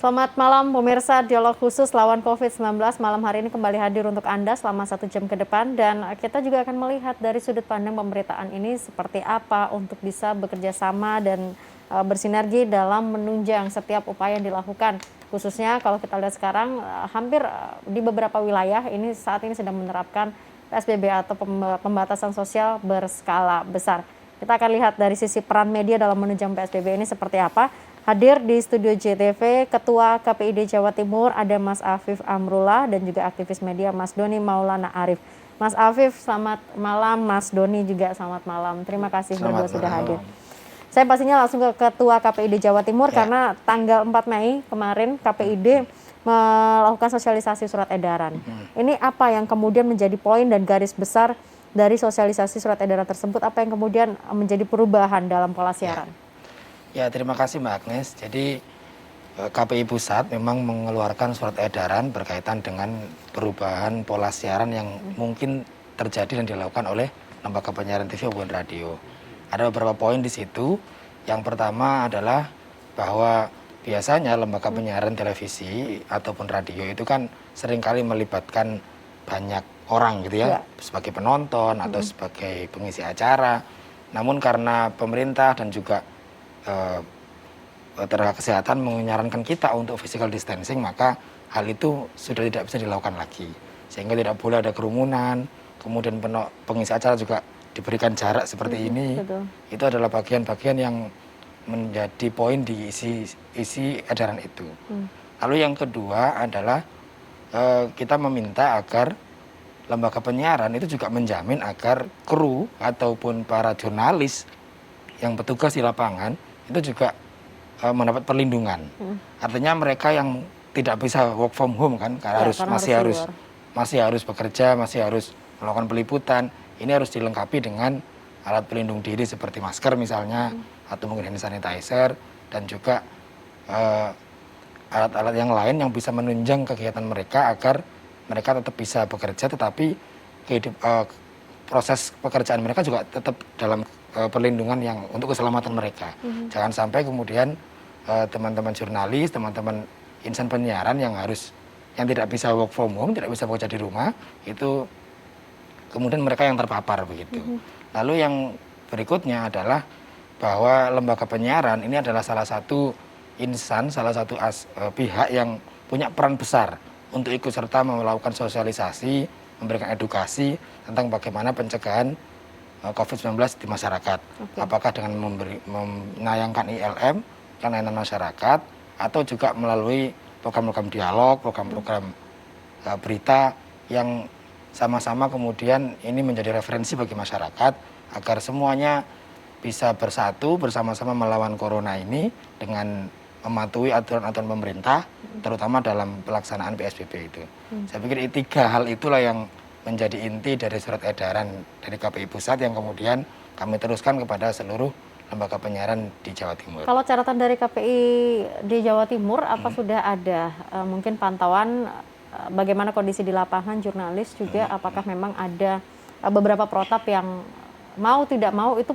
Selamat malam pemirsa, dialog khusus lawan COVID-19 malam hari ini kembali hadir untuk Anda selama 1 jam ke depan, dan kita juga akan melihat dari sudut pandang pemberitaan ini seperti apa untuk bisa bekerja sama dan bersinergi dalam menunjang setiap upaya yang dilakukan. Khususnya kalau kita lihat sekarang hampir di beberapa wilayah ini saat ini sedang menerapkan PSBB atau pembatasan sosial berskala besar. Kita akan lihat dari sisi peran media dalam menunjang PSBB ini seperti apa. Hadir di studio JTV, Ketua KPID Jawa Timur ada Mas Afif Amrullah dan juga aktivis media Mas Doni Maulana Arif. Mas Afif, selamat malam. Mas Doni juga selamat malam. Terima kasih berdua sudah hadir. Saya pastinya langsung ke Ketua KPID Jawa Timur karena tanggal 4 Mei kemarin KPID melakukan sosialisasi surat edaran. Ini apa yang kemudian menjadi poin dan garis besar dari sosialisasi surat edaran tersebut? Apa yang kemudian menjadi perubahan dalam pola siaran? Ya, terima kasih Mbak Agnes. Jadi KPI Pusat memang mengeluarkan surat edaran berkaitan dengan perubahan pola siaran yang mungkin terjadi dan dilakukan oleh lembaga penyiaran TV maupun radio. Ada beberapa poin di situ. Yang pertama adalah bahwa biasanya lembaga penyiaran televisi ataupun radio itu kan seringkali melibatkan banyak orang gitu ya, sebagai penonton atau sebagai pengisi acara. Namun karena pemerintah dan juga tenaga kesehatan menyarankan kita untuk physical distancing, maka hal itu sudah tidak bisa dilakukan lagi, sehingga tidak boleh ada kerumunan. Kemudian pengisi acara juga diberikan jarak seperti ini. Itu adalah bagian-bagian yang menjadi poin di isi edaran itu. Lalu yang kedua adalah kita meminta agar lembaga penyiaran itu juga menjamin agar kru ataupun para jurnalis yang bertugas di lapangan itu juga mendapat perlindungan. Artinya mereka yang tidak bisa work from home kan, karena masih harus bekerja, masih harus melakukan peliputan. Ini harus dilengkapi dengan alat pelindung diri seperti masker misalnya, atau mungkin hand sanitizer, dan juga alat-alat yang lain yang bisa menunjang kegiatan mereka agar mereka tetap bisa bekerja, tetapi proses pekerjaan mereka juga tetap dalam perlindungan yang untuk keselamatan mereka. Jangan sampai kemudian teman-teman jurnalis, teman-teman insan penyiaran yang tidak bisa work from home, tidak bisa bekerja di rumah, itu kemudian mereka yang terpapar begitu. Lalu yang berikutnya adalah bahwa lembaga penyiaran ini adalah salah satu insan, salah satu pihak yang punya peran besar untuk ikut serta melakukan sosialisasi, memberikan edukasi tentang bagaimana pencegahan COVID-19 di masyarakat. Apakah dengan menayangkan ILM, layanan masyarakat, atau juga melalui program-program dialog, program-program berita yang sama-sama kemudian ini menjadi referensi bagi masyarakat agar semuanya bisa bersatu bersama-sama melawan corona ini dengan mematuhi aturan-aturan pemerintah, terutama dalam pelaksanaan PSBB itu. Saya pikir 3 hal itulah yang menjadi inti dari surat edaran dari KPI Pusat yang kemudian kami teruskan kepada seluruh lembaga penyiaran di Jawa Timur. Kalau catatan dari KPI di Jawa Timur, apa sudah ada mungkin pantauan bagaimana kondisi di lapangan jurnalis juga, apakah memang ada beberapa protap yang mau tidak mau itu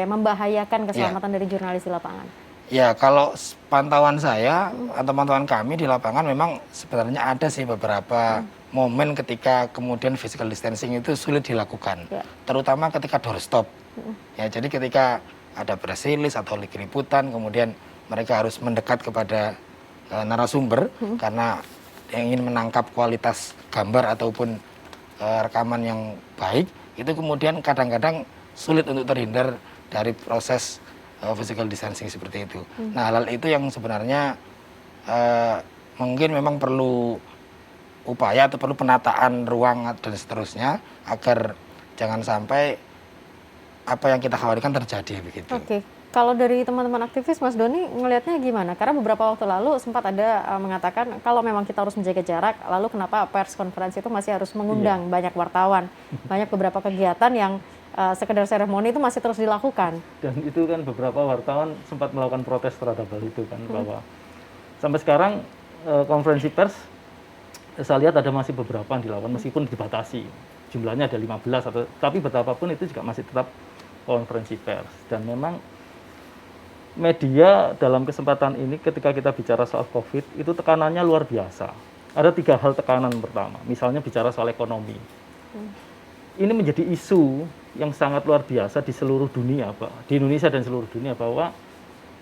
membahayakan keselamatan dari jurnalis di lapangan? Ya, kalau pantauan saya atau pantauan kami di lapangan memang sebenarnya ada sih beberapa momen ketika kemudian physical distancing itu sulit dilakukan, terutama ketika doorstop. Ya, jadi ketika ada press release atau liputan, kemudian mereka harus mendekat kepada narasumber karena ingin menangkap kualitas gambar ataupun rekaman yang baik, itu kemudian kadang-kadang sulit untuk terhindar dari proses physical distancing seperti itu. Nah, hal itu yang sebenarnya mungkin memang perlu upaya atau perlu penataan ruang dan seterusnya agar jangan sampai apa yang kita khawatirkan terjadi begitu. Kalau dari teman-teman aktivis, Mas Doni ngelihatnya gimana? Karena beberapa waktu lalu sempat ada mengatakan kalau memang kita harus menjaga jarak, lalu kenapa pers konferensi itu masih harus mengundang banyak wartawan, banyak beberapa kegiatan yang sekedar seremoni itu masih terus dilakukan. Dan itu kan beberapa wartawan sempat melakukan protes terhadap hal itu kan, bahwa sampai sekarang konferensi pers saya lihat ada masih beberapa yang dilakukan meskipun dibatasi. Jumlahnya ada 15 tapi betapapun itu juga masih tetap konferensi pers. Dan memang media dalam kesempatan ini ketika kita bicara soal COVID itu tekanannya luar biasa. Ada 3 hal tekanan pertama, misalnya bicara soal ekonomi. Ini menjadi isu yang sangat luar biasa di seluruh dunia, Pak. Di Indonesia dan seluruh dunia, bahwa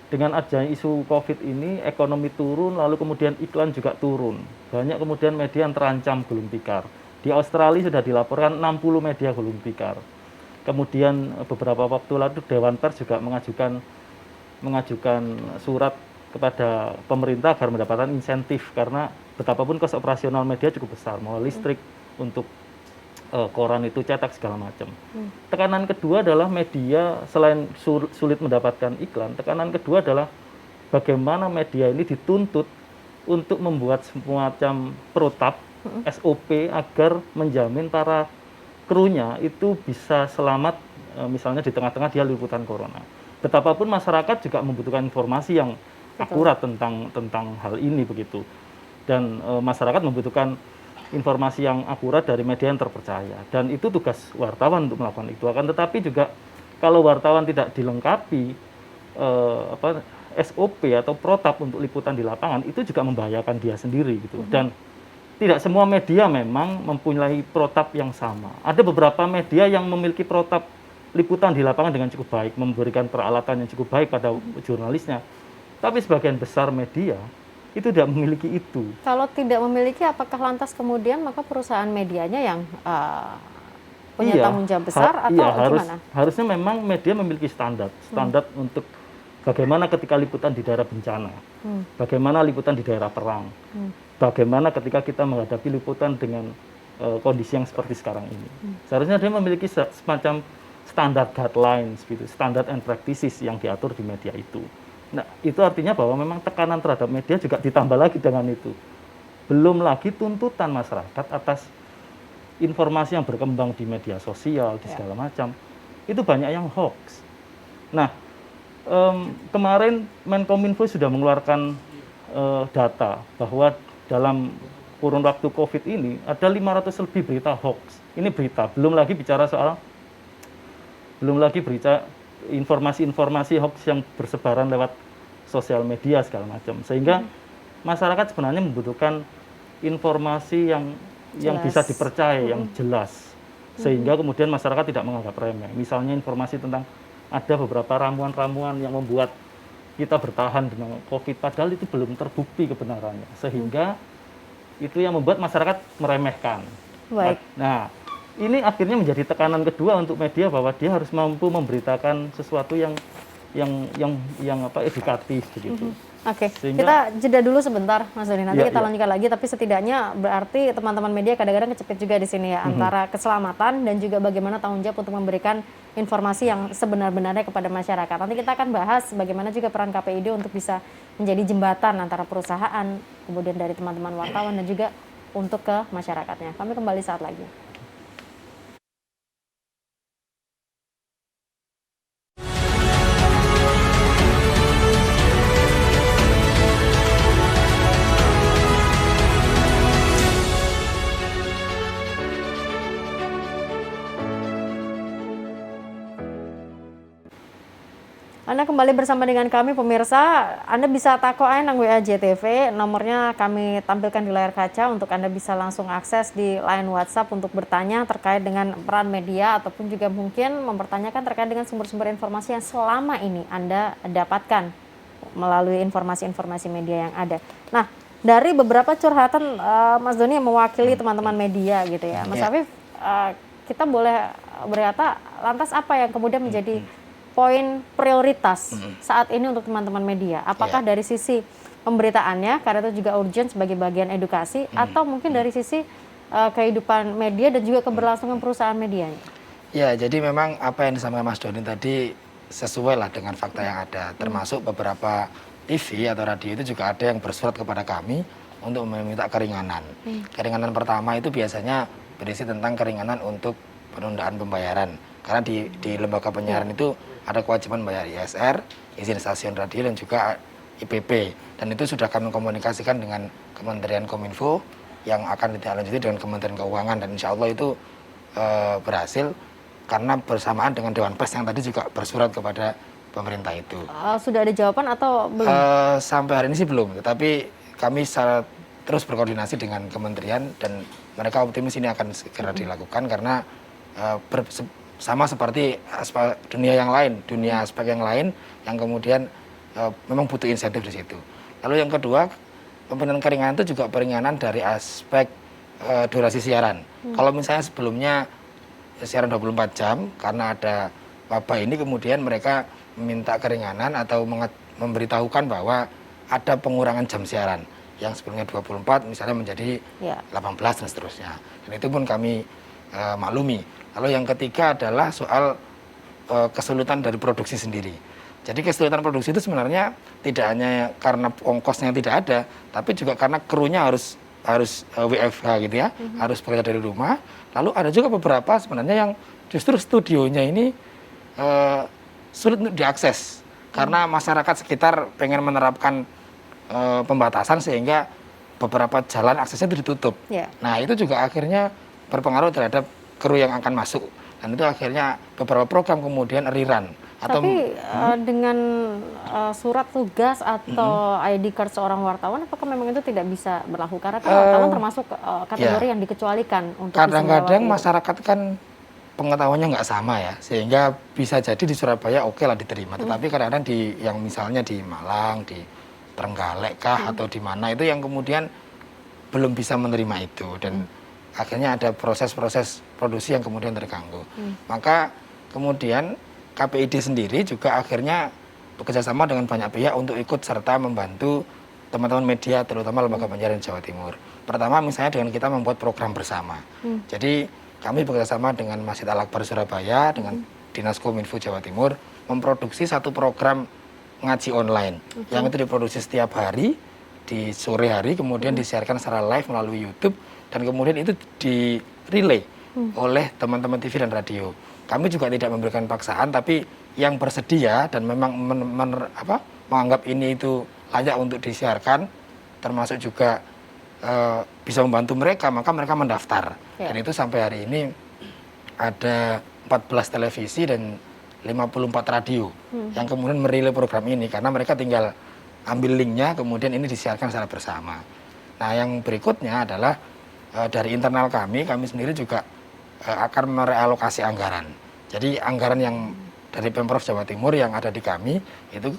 dengan adanya isu COVID ini, ekonomi turun, lalu kemudian iklan juga turun. Banyak kemudian media yang terancam gulung tikar. Di Australia sudah dilaporkan 60 media gulung tikar. Kemudian beberapa waktu lalu Dewan Pers juga mengajukan surat kepada pemerintah agar mendapatkan insentif, karena betapapun kos operasional media cukup besar, mau listrik untuk koran itu cetak segala macam. Tekanan kedua adalah media selain sulit mendapatkan iklan, tekanan kedua adalah bagaimana media ini dituntut untuk membuat semacam protap SOP agar menjamin para krunya itu bisa selamat, misalnya di tengah-tengah dia liputan corona. Betapapun masyarakat juga membutuhkan informasi yang akurat tentang hal ini begitu. Dan masyarakat membutuhkan informasi yang akurat dari media yang terpercaya, dan itu tugas wartawan untuk melakukan itu. Akan tetapi juga kalau wartawan tidak dilengkapi SOP atau protap untuk liputan di lapangan, itu juga membahayakan dia sendiri gitu. Dan tidak semua media memang mempunyai protap yang sama. Ada beberapa media yang memiliki protap liputan di lapangan dengan cukup baik, memberikan peralatan yang cukup baik pada jurnalisnya. Tapi sebagian besar media itu tidak memiliki itu. Kalau tidak memiliki, apakah lantas kemudian maka perusahaan medianya yang punya tanggung jawab besar atau gimana? Harusnya memang media memiliki standar untuk bagaimana ketika liputan di daerah bencana, bagaimana liputan di daerah perang, bagaimana ketika kita menghadapi liputan dengan kondisi yang seperti sekarang ini. Seharusnya dia memiliki semacam standar guidelines, gitu, standard and practices yang diatur di media itu. Nah, itu artinya bahwa memang tekanan terhadap media juga ditambah lagi dengan itu. Belum lagi tuntutan masyarakat atas informasi yang berkembang di media sosial, di segala macam. Itu banyak yang hoax. Nah, kemarin Menkominfo sudah mengeluarkan data bahwa dalam kurun waktu COVID ini ada 500 lebih berita hoax. Ini berita, belum lagi berita informasi-informasi hoax yang bersebaran lewat sosial media segala macam, sehingga masyarakat sebenarnya membutuhkan informasi yang bisa dipercaya, yang jelas, sehingga kemudian masyarakat tidak menganggap remeh. Misalnya informasi tentang ada beberapa ramuan-ramuan yang membuat kita bertahan dengan COVID, padahal itu belum terbukti kebenarannya, sehingga itu yang membuat masyarakat meremehkan. Baik. Nah, ini akhirnya menjadi tekanan kedua untuk media, bahwa dia harus mampu memberitakan sesuatu yang edukatif begitu. Oke, kita jeda dulu sebentar, Mas Doni. Nanti kita lanjutkan lagi, tapi setidaknya berarti teman-teman media kadang-kadang kecepit juga di sini ya, antara keselamatan dan juga bagaimana tanggung jawab untuk memberikan informasi yang sebenar-benarnya kepada masyarakat. Nanti kita akan bahas bagaimana juga peran KPID untuk bisa menjadi jembatan antara perusahaan, kemudian dari teman-teman wartawan dan juga untuk ke masyarakatnya. Kami kembali saat lagi. Anda kembali bersama dengan kami, pemirsa. Anda bisa takoin nang WA JTV, nomornya kami tampilkan di layar kaca untuk Anda bisa langsung akses di line WhatsApp untuk bertanya terkait dengan peran media, ataupun juga mungkin mempertanyakan terkait dengan sumber-sumber informasi yang selama ini Anda dapatkan melalui informasi-informasi media yang ada. Nah, dari beberapa curhatan Mas Doni yang mewakili teman-teman media gitu ya, Mas Afif, kita boleh berkata lantas apa yang kemudian menjadi poin prioritas saat ini untuk teman-teman media? Apakah dari sisi pemberitaannya, karena itu juga urgent sebagai bagian edukasi, atau mungkin dari sisi kehidupan media dan juga keberlangsungan perusahaan medianya? Ya, jadi memang apa yang disampaikan Mas Doni tadi sesuai lah dengan fakta yang ada, termasuk beberapa TV atau radio itu juga ada yang bersurat kepada kami untuk meminta keringanan. Keringanan pertama itu biasanya berisi tentang keringanan untuk penundaan pembayaran, karena di lembaga penyiaran itu ada kewajiban bayar ISR, izin stasiun radio, dan juga IPP. Dan itu sudah kami komunikasikan dengan Kementerian Kominfo yang akan ditindaklanjuti dengan Kementerian Keuangan, dan insya Allah itu berhasil, karena bersamaan dengan Dewan Pers yang tadi juga bersurat kepada pemerintah itu. Sudah ada jawaban atau belum? Sampai hari ini sih belum, tetapi kami terus berkoordinasi dengan kementerian dan mereka optimis ini akan segera dilakukan karena sama seperti dunia yang lain, dunia aspek yang lain yang kemudian memang butuh insentif di situ. Lalu yang kedua, pemberian keringanan itu juga peringanan dari aspek durasi siaran. Kalau misalnya sebelumnya siaran 24 jam karena ada wabah ini, kemudian mereka meminta keringanan atau memberitahukan bahwa ada pengurangan jam siaran yang sebelumnya 24 misalnya menjadi 18 dan seterusnya. Dan itu pun kami maklumi. Lalu yang ketiga adalah soal kesulitan dari produksi sendiri. Jadi kesulitan produksi itu sebenarnya tidak hanya karena ongkosnya tidak ada, tapi juga karena krunya harus WFH gitu ya, harus bekerja dari rumah. Lalu ada juga beberapa sebenarnya yang justru studionya ini sulit untuk diakses karena masyarakat sekitar pengen menerapkan pembatasan sehingga beberapa jalan aksesnya itu ditutup. Nah itu juga akhirnya berpengaruh terhadap kru yang akan masuk dan itu akhirnya beberapa program kemudian rerun. Tapi dengan surat tugas atau ID card seorang wartawan, apakah memang itu tidak bisa berlaku? Karena kan wartawan termasuk kategori yang dikecualikan untuk kadang-kadang masyarakat kan pengetahuannya nggak sama ya, sehingga bisa jadi di Surabaya oke lah diterima, tetapi kadang-kadang yang misalnya di Malang, di Trenggalek kah atau di mana itu yang kemudian belum bisa menerima itu dan akhirnya ada proses-proses produksi yang kemudian terganggu. Maka kemudian KPID sendiri juga akhirnya bekerjasama dengan banyak pihak untuk ikut serta membantu teman-teman media terutama lembaga penyiaran Jawa Timur. Pertama misalnya dengan kita membuat program bersama. Jadi kami bekerjasama dengan Masjid Al-Akbar Surabaya, dengan Dinas Kominfo Jawa Timur, memproduksi satu program ngaji online. Yang itu diproduksi setiap hari, di sore hari, kemudian disiarkan secara live melalui YouTube, dan kemudian itu di-relay oleh teman-teman TV dan radio. Kami juga tidak memberikan paksaan, tapi yang bersedia dan memang menganggap ini itu layak untuk disiarkan, termasuk juga bisa membantu mereka, maka mereka mendaftar. Dan itu sampai hari ini ada 14 televisi dan 54 radio yang kemudian merilai program ini karena mereka tinggal ambil linknya, kemudian ini disiarkan secara bersama. Nah yang berikutnya adalah dari internal kami sendiri juga akan merealokasi anggaran. Jadi anggaran yang dari Pemprov Jawa Timur yang ada di kami itu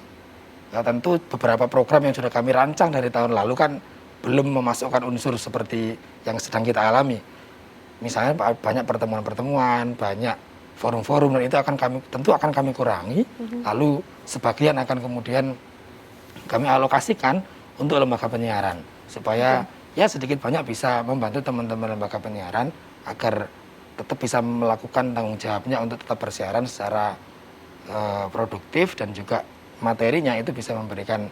tentu beberapa program yang sudah kami rancang dari tahun lalu kan belum memasukkan unsur seperti yang sedang kita alami. Misalnya banyak pertemuan-pertemuan, banyak forum-forum, dan itu tentu akan kami kurangi. Lalu sebagian akan kemudian kami alokasikan untuk lembaga penyiaran supaya ya sedikit banyak bisa membantu teman-teman lembaga penyiaran agar tetap bisa melakukan tanggung jawabnya untuk tetap bersiaran secara produktif dan juga materinya itu bisa memberikan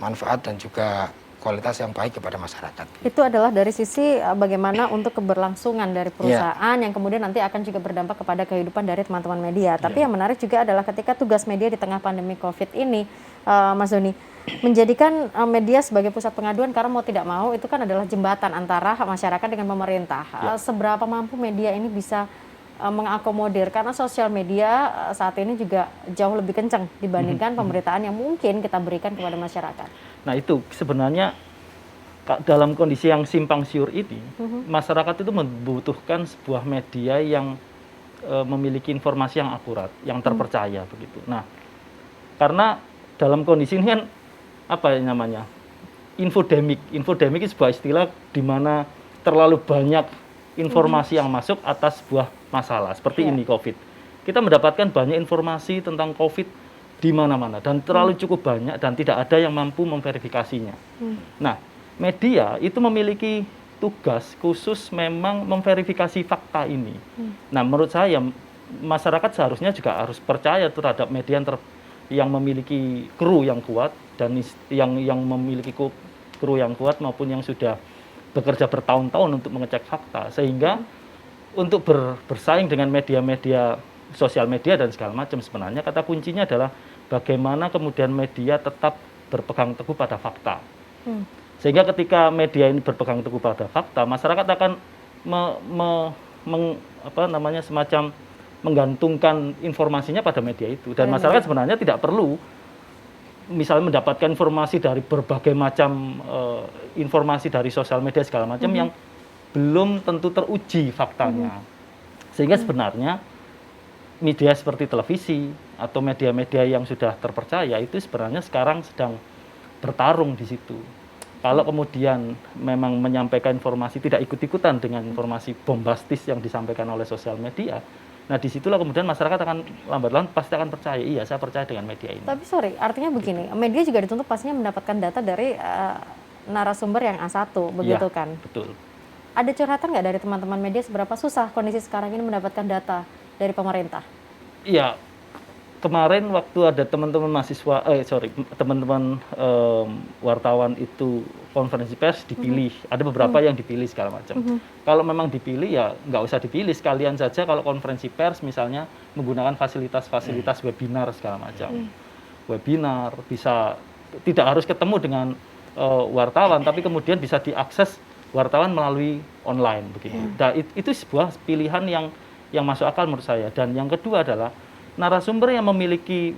manfaat dan juga kualitas yang baik kepada masyarakat. Itu adalah dari sisi bagaimana untuk keberlangsungan dari perusahaan yang kemudian nanti akan juga berdampak kepada kehidupan dari teman-teman media. Tapi yang menarik juga adalah ketika tugas media di tengah pandemi COVID ini, Mas Doni, menjadikan media sebagai pusat pengaduan karena mau tidak mau itu kan adalah jembatan antara masyarakat dengan pemerintah. Seberapa mampu media ini bisa mengakomodir karena sosial media saat ini juga jauh lebih kencang dibandingkan pemberitaan yang mungkin kita berikan kepada masyarakat. Nah itu sebenarnya dalam kondisi yang simpang siur ini, masyarakat itu membutuhkan sebuah media yang memiliki informasi yang akurat, yang terpercaya begitu. Nah, karena dalam kondisi ini kan apa namanya, infodemik itu sebuah istilah di mana terlalu banyak informasi yang masuk atas sebuah masalah seperti ini COVID. Kita mendapatkan banyak informasi tentang COVID di mana-mana dan terlalu cukup banyak dan tidak ada yang mampu memverifikasinya. Nah, media itu memiliki tugas khusus memang memverifikasi fakta ini. Nah, menurut saya masyarakat seharusnya juga harus percaya terhadap media yang memiliki kru yang kuat dan yang memiliki kru yang kuat maupun yang sudah bekerja bertahun-tahun untuk mengecek fakta sehingga untuk bersaing dengan media-media sosial media dan segala macam sebenarnya kata kuncinya adalah bagaimana kemudian media tetap berpegang teguh pada fakta. Sehingga ketika media ini berpegang teguh pada fakta, masyarakat akan semacam menggantungkan informasinya pada media itu. Dan masyarakat sebenarnya tidak perlu misalnya mendapatkan informasi dari berbagai macam informasi dari sosial media segala macam yang belum tentu teruji faktanya. Sehingga sebenarnya media seperti televisi atau media-media yang sudah terpercaya itu sebenarnya sekarang sedang bertarung di situ. Kalau kemudian memang menyampaikan informasi tidak ikut-ikutan dengan informasi bombastis yang disampaikan oleh sosial media, nah disitulah kemudian masyarakat akan lambat laun pasti akan percaya, iya saya percaya dengan media ini. Tapi sorry, artinya begini, media juga dituntut pastinya mendapatkan data dari narasumber yang A1, begitu Ya, kan? betul. Ada curhatan nggak dari teman-teman media seberapa susah kondisi sekarang ini mendapatkan data dari pemerintah? Iya, kemarin waktu ada teman-teman mahasiswa, teman-teman wartawan itu konferensi pers dipilih, ada beberapa yang dipilih segala macam. Kalau memang dipilih ya nggak usah dipilih, sekalian saja kalau konferensi pers misalnya menggunakan fasilitas-fasilitas webinar segala macam. Webinar bisa tidak harus ketemu dengan wartawan, tapi kemudian bisa diakses wartawan melalui online begitu. Nah, itu sebuah pilihan yang masuk akal menurut saya. Dan yang kedua adalah narasumber yang memiliki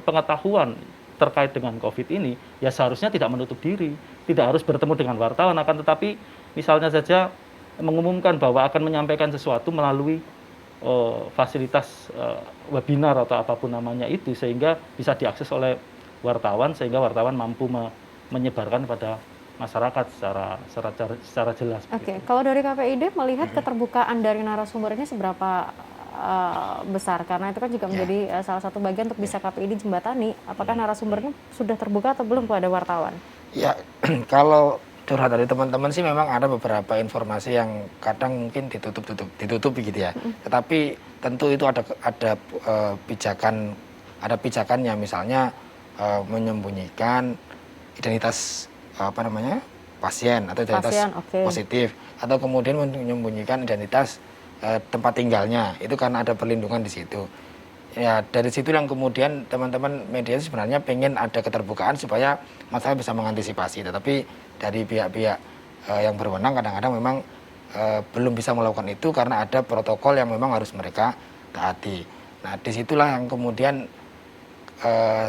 pengetahuan terkait dengan COVID ini, ya seharusnya tidak menutup diri, tidak harus bertemu dengan wartawan, akan tetapi misalnya saja mengumumkan bahwa akan menyampaikan sesuatu melalui fasilitas webinar atau apapun namanya itu, sehingga bisa diakses oleh wartawan, sehingga wartawan mampu menyebarkan pada masyarakat secara jelas. Oke, kalau dari KPID melihat keterbukaan dari narasumber ini seberapa besar, karena itu kan juga menjadi salah satu bagian untuk bisa KPID jembatani. Apakah narasumbernya sudah terbuka atau belum kepada wartawan? Ya, kalau curhat dari teman-teman sih memang ada beberapa informasi yang kadang mungkin ditutup gitu ya. Tetapi tentu itu ada pijakannya, misalnya menyembunyikan identitas pasien atau identitas positif, atau kemudian menyembunyikan identitas tempat tinggalnya, itu karena ada perlindungan di situ. Ya dari situ yang kemudian teman-teman media sebenarnya pengen ada keterbukaan supaya masyarakat bisa mengantisipasi, tetapi dari pihak-pihak yang berwenang kadang-kadang memang belum bisa melakukan itu karena ada protokol yang memang harus mereka taati. Nah disitulah yang kemudian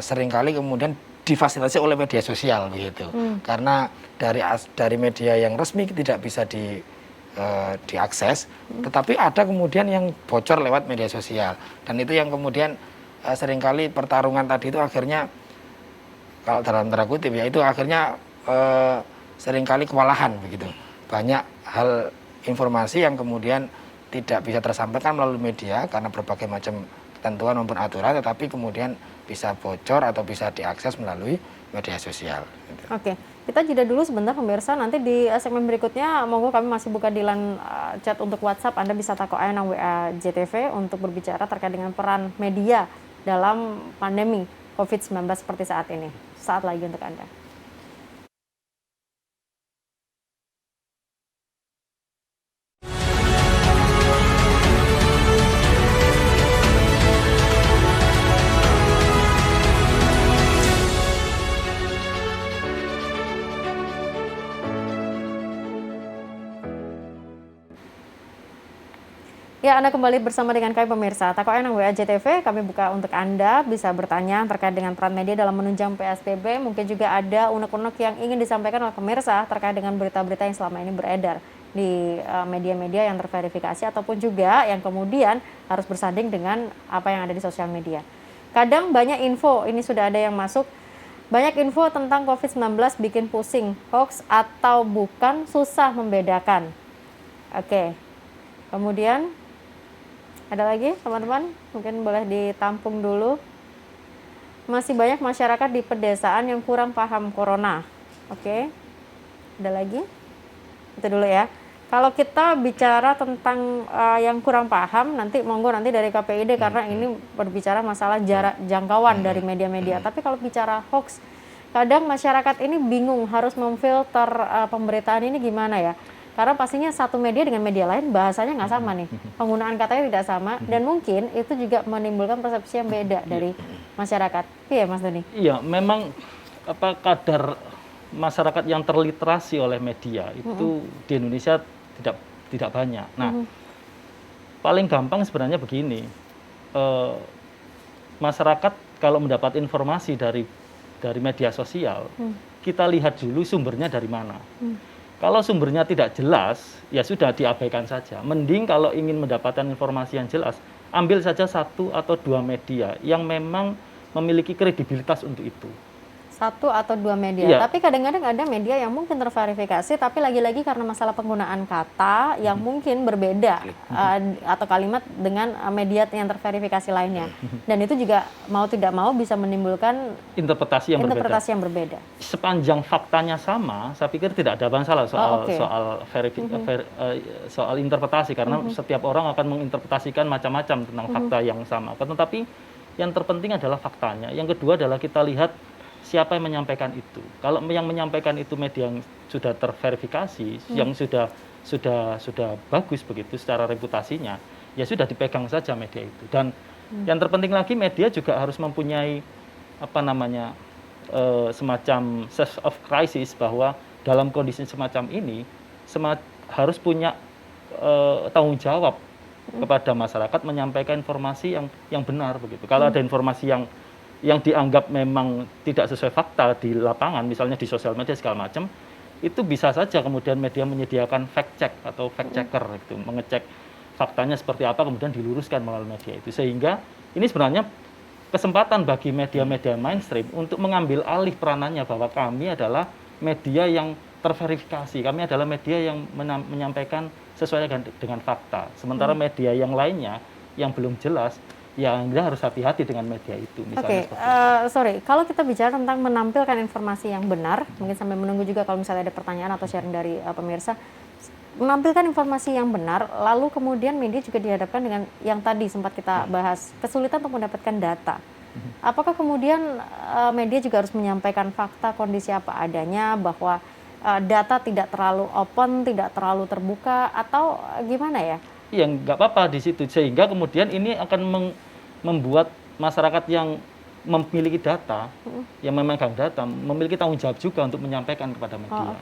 seringkali kemudian difasilitasi oleh media sosial begitu, karena dari media yang resmi tidak bisa diakses, tetapi ada kemudian yang bocor lewat media sosial, dan itu yang kemudian seringkali pertarungan tadi itu akhirnya, kalau dalam tanda kutip ya, itu akhirnya seringkali kewalahan begitu. Banyak hal informasi yang kemudian tidak bisa tersampaikan melalui media karena berbagai macam ketentuan maupun aturan, tetapi kemudian bisa bocor atau bisa diakses melalui media sosial. Oke, kita jeda dulu sebentar pemirsa, nanti di segmen berikutnya monggo kami masih buka di line chat untuk WhatsApp, Anda bisa takok nang WA JTV untuk berbicara terkait dengan peran media dalam pandemi COVID-19 seperti saat ini. Saat lagi untuk Anda. Ya, Anda kembali bersama dengan kami pemirsa. Takok nang WA JTV, kami buka untuk Anda bisa bertanya terkait dengan peran media dalam menunjang PSBB. Mungkin juga ada unek-unek yang ingin disampaikan oleh pemirsa terkait dengan berita-berita yang selama ini beredar di media-media yang terverifikasi ataupun juga yang kemudian harus bersanding dengan apa yang ada di sosial media. Kadang banyak info, ini sudah ada yang masuk, banyak info tentang COVID-19 bikin pusing, hoax atau bukan, susah membedakan. Oke, kemudian ada lagi teman-teman, mungkin boleh ditampung dulu. Masih banyak masyarakat di pedesaan yang kurang paham corona. Oke, ada lagi? Itu dulu ya. Kalau kita bicara tentang yang kurang paham, nanti monggo nanti dari KPID karena ini berbicara masalah jarak jangkauan dari media-media. Tapi kalau bicara hoax, kadang masyarakat ini bingung harus memfilter pemberitaan ini gimana ya. Karena pastinya satu media dengan media lain bahasanya nggak sama nih, penggunaan katanya tidak sama, dan mungkin itu juga menimbulkan persepsi yang beda dari masyarakat. Iya Mas Doni? Iya, memang kadar masyarakat yang terliterasi oleh media itu di Indonesia tidak banyak. Nah, Paling gampang sebenarnya begini, eh, masyarakat kalau mendapat informasi dari media sosial, kita lihat dulu sumbernya dari mana. Kalau sumbernya tidak jelas, ya sudah diabaikan saja. Mending kalau ingin mendapatkan informasi yang jelas, ambil saja 1 atau 2 media yang memang memiliki kredibilitas untuk itu. 1 atau 2 media. Iya. Tapi kadang-kadang ada media yang mungkin terverifikasi, tapi lagi-lagi karena masalah penggunaan kata yang mungkin berbeda atau kalimat dengan media yang terverifikasi lainnya. Dan itu juga mau tidak mau bisa menimbulkan Interpretasi yang berbeda. yang berbeda. Sepanjang faktanya sama, saya pikir tidak ada masalah soal oke. soal interpretasi, karena setiap orang akan menginterpretasikan macam-macam tentang fakta yang sama. Tetapi yang terpenting adalah faktanya. Yang kedua adalah kita lihat siapa yang menyampaikan itu. Kalau yang menyampaikan itu media yang sudah terverifikasi, yang sudah bagus begitu secara reputasinya, ya sudah dipegang saja media itu. Dan yang terpenting lagi, media juga harus mempunyai semacam sense of crisis, bahwa dalam kondisi semacam ini harus punya tanggung jawab kepada masyarakat menyampaikan informasi yang benar begitu. Kalau ada informasi yang dianggap memang tidak sesuai fakta di lapangan, misalnya di sosial media segala macam, itu bisa saja kemudian media menyediakan fact check atau fact checker gitu, mengecek faktanya seperti apa, kemudian diluruskan melalui media itu. Sehingga ini sebenarnya kesempatan bagi media-media mainstream untuk mengambil alih peranannya, bahwa kami adalah media yang terverifikasi, kami adalah media yang menyampaikan sesuai dengan fakta. Sementara media yang lainnya yang belum jelas, ya Anda harus hati-hati dengan media itu. Oke, sorry, kalau kita bicara tentang menampilkan informasi yang benar, mungkin sambil menunggu juga kalau misalnya ada pertanyaan atau sharing dari pemirsa, menampilkan informasi yang benar, lalu kemudian media juga dihadapkan dengan yang tadi sempat kita bahas, kesulitan untuk mendapatkan data. Apakah kemudian media juga harus menyampaikan fakta, kondisi apa adanya, bahwa data tidak terlalu open, tidak terlalu terbuka, atau gimana ya? Iya, nggak apa-apa di situ, sehingga kemudian ini akan membuat masyarakat yang memiliki data, yang memegang data, memiliki tanggung jawab juga untuk menyampaikan kepada media.